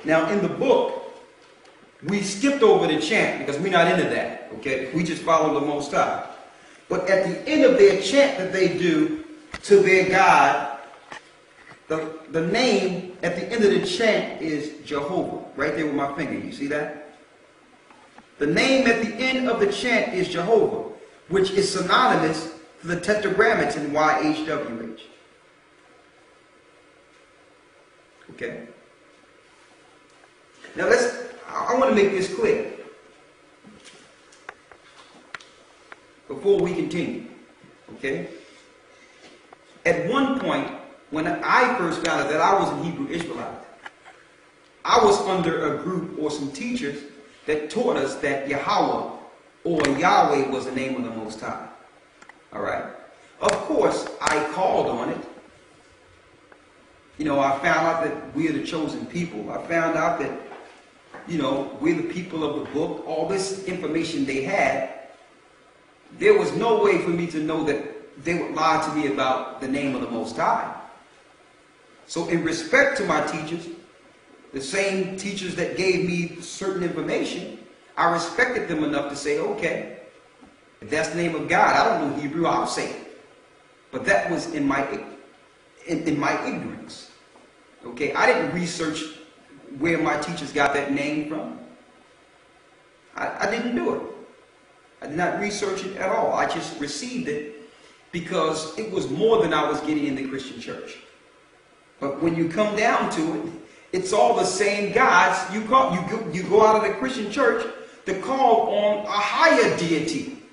Now in the book, we skipped over the chant because we're not into that, okay? We just follow the Most High. But at the end of their chant that they do to their God, the name at the end of the chant is Jehovah. Right there with my finger. You see that? The name at the end of the chant is Jehovah, which is synonymous to the tetragrammaton YHWH. Okay? Now I want to make this clear before we continue. Okay? At one point, when I first found out that I was a Hebrew Israelite, I was under a group or some teachers that taught us that Yahweh or Yahweh was the name of the Most High. All right? Of course, I called on it. You know, I found out that we are the chosen people. I found out that, you know, we're the people of the book. All this information they had, there was no way for me to know that they would lie to me about the name of the Most High. So in respect to my teachers, the same teachers that gave me certain information, I respected them enough to say, okay, if that's the name of God, I don't know Hebrew, I'll say it. But that was in my ignorance. Okay, I didn't research where my teachers got that name from. I didn't do it. I did not research it at all. I just received it because it was more than I was getting in the Christian church. But when you come down to it, it's all the same gods. You go out of the Christian church to call on a higher deity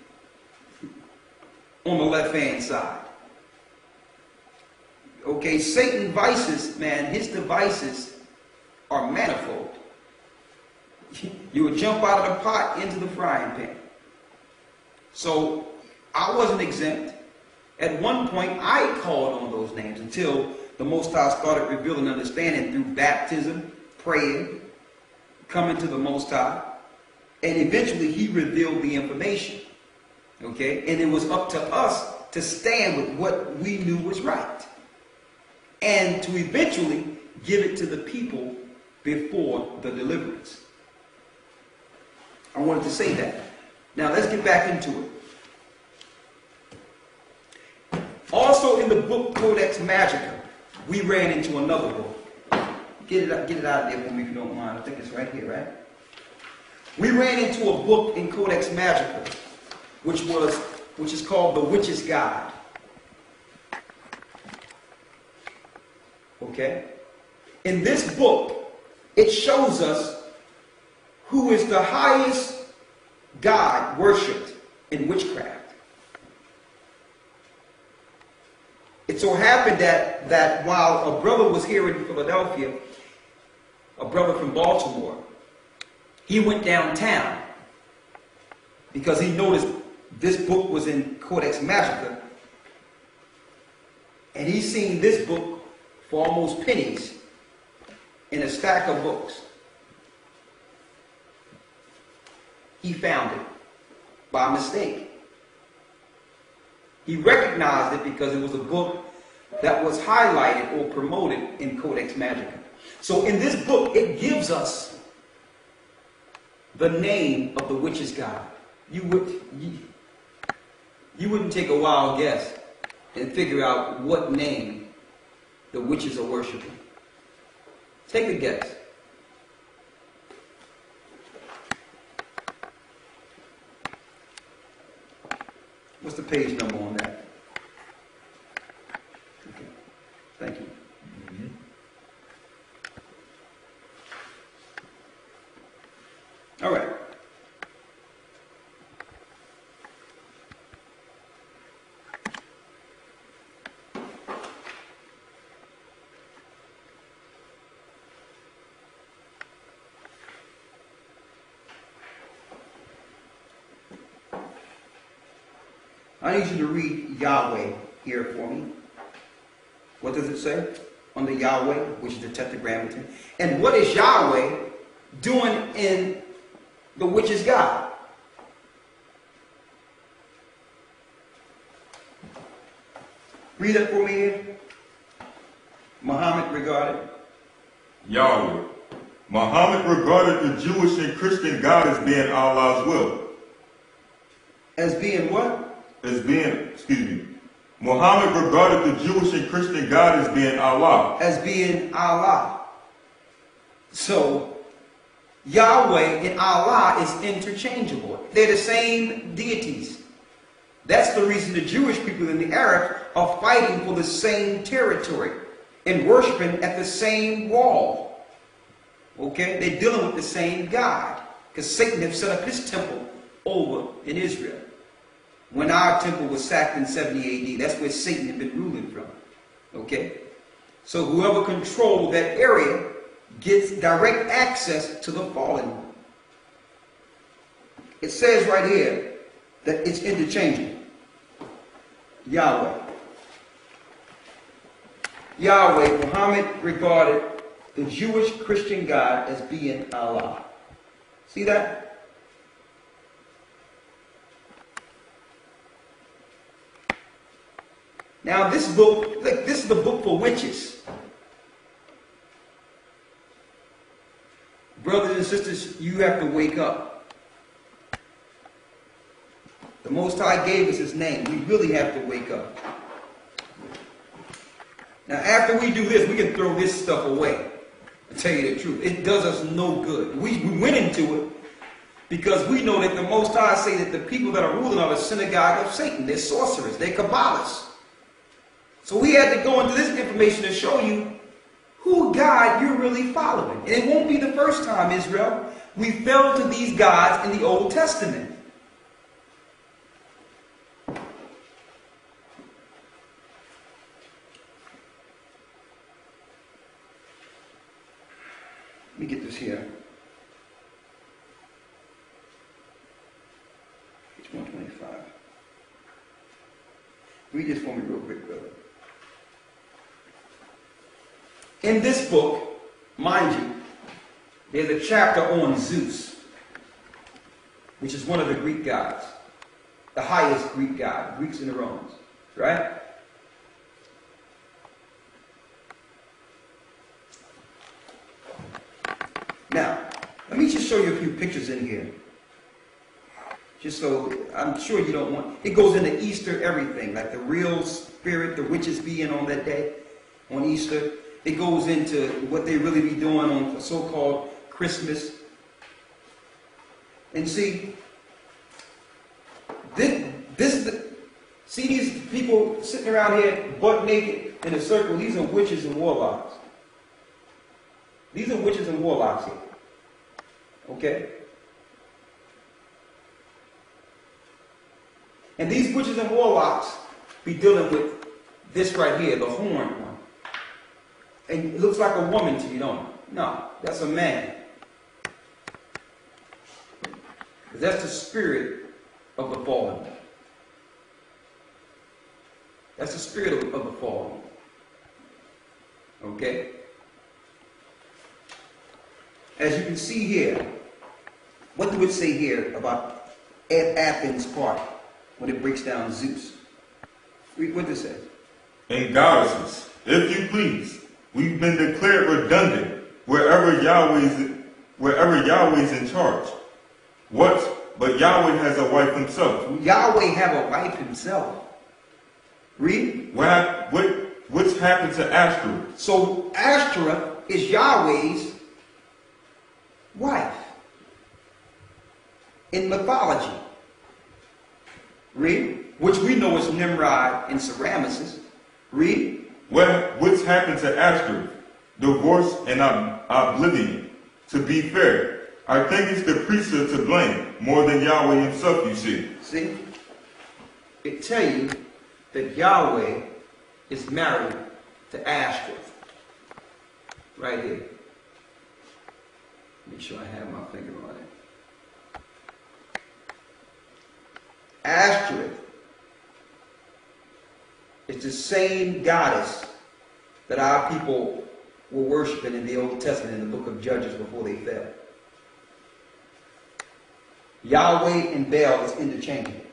on the left-hand side. Okay, Satan's vices, man, his devices are manifold. You would jump out of the pot into the frying pan. So I wasn't exempt. At one point, I called on those names until the Most High started revealing understanding through baptism, praying, coming to the Most High, and eventually He revealed the information. Okay, and it was up to us to stand with what we knew was right, and to eventually give it to the people before the deliverance. I wanted to say that. Now let's get back into it. Also in the book Codex Magica, we ran into another book. Get it out of there for me if you don't mind. I think it's right here, right? We ran into a book in Codex Magica, which is called The Witch's Guide. Okay? In this book, it shows us who is the highest god worshipped in witchcraft. It so happened that while a brother was here in Philadelphia, a brother from Baltimore, he went downtown because he noticed this book was in Codex Magica, and he seen this book for almost pennies in a stack of books. He found it by mistake. He recognized it because it was a book that was highlighted or promoted in Codex Magica. So in this book, it gives us the name of the witch's god. You wouldn't take a wild guess and figure out what name the witches are worshiping. Take a guess. What's the page number on that? Okay. Thank you. All right. I need you to read Yahweh here for me. What does it say? On the Yahweh, which is the tetragrammaton. And what is Yahweh doing in the witch's god? Read it for me here. Muhammad regarded. Yahweh Muhammad regarded the Jewish and Christian God as being Allah's will. As being what? As being, Muhammad regarded the Jewish and Christian God as being Allah. As being Allah. So, Yahweh and Allah is interchangeable. They're the same deities. That's the reason the Jewish people and the Arabs are fighting for the same territory and worshiping at the same wall. Okay? They're dealing with the same God. Because Satan has set up his temple over in Israel. When our temple was sacked in 70 AD, that's where Satan had been ruling from. Okay? So whoever controlled that area gets direct access to the fallen one. It says right here that it's interchangeable. Yahweh. Yahweh, Muhammad regarded the Jewish Christian God as being Allah. See that? Now this book, look, this is the book for witches. Brothers and sisters, you have to wake up. The Most High gave us His name. We really have to wake up. Now after we do this, we can throw this stuff away. I'll tell you the truth. It does us no good. We went into it because we know that the Most High say that the people that are ruling are the synagogue of Satan. They're sorcerers. They're Kabbalists. So we had to go into this information to show you who God you're really following. And it won't be the first time, Israel. We fell to these gods in the Old Testament. Let me get this here. Page 125. Read this for me real quick, brother. In this book, mind you, there's a chapter on Zeus, which is one of the Greek gods, the highest Greek god, Greeks and the Romans, right? Now, let me just show you a few pictures in here. Just so, I'm sure you don't want, it goes into Easter everything, like the real spirit, the witches be in on that day, on Easter. It goes into what they really be doing on so-called Christmas. And see, see these people sitting around here butt naked in a circle. These are witches and warlocks. These are witches and warlocks here. Okay? And these witches and warlocks be dealing with this right here, the horned one. And it looks like a woman to you, don't it? No, that's a man. That's the spirit of the fallen. That's the spirit of the fallen. Okay? As you can see here, what do it say here about Athens' part when it breaks down Zeus? Read what does it say. And goddesses, if you please. We've been declared redundant wherever Yahweh's in charge. What? But Yahweh has a wife himself. Yahweh have a wife himself. Read. What's happened to Ashtoreth? So Ashtoreth is Yahweh's wife in mythology. Read. Which we know is Nimrod and Semiramis. Read. What's happened to Ashtoreth? Divorce and oblivion. To be fair, I think it's the priesthood to blame more than Yahweh himself, you see. See? It tell you that Yahweh is married to Ashtoreth. Right here. Make sure I have my finger on it. Ashtoreth is the same goddess that our people were worshiping in the Old Testament in the book of Judges before they fell. Yahweh and Baal is interchangeable.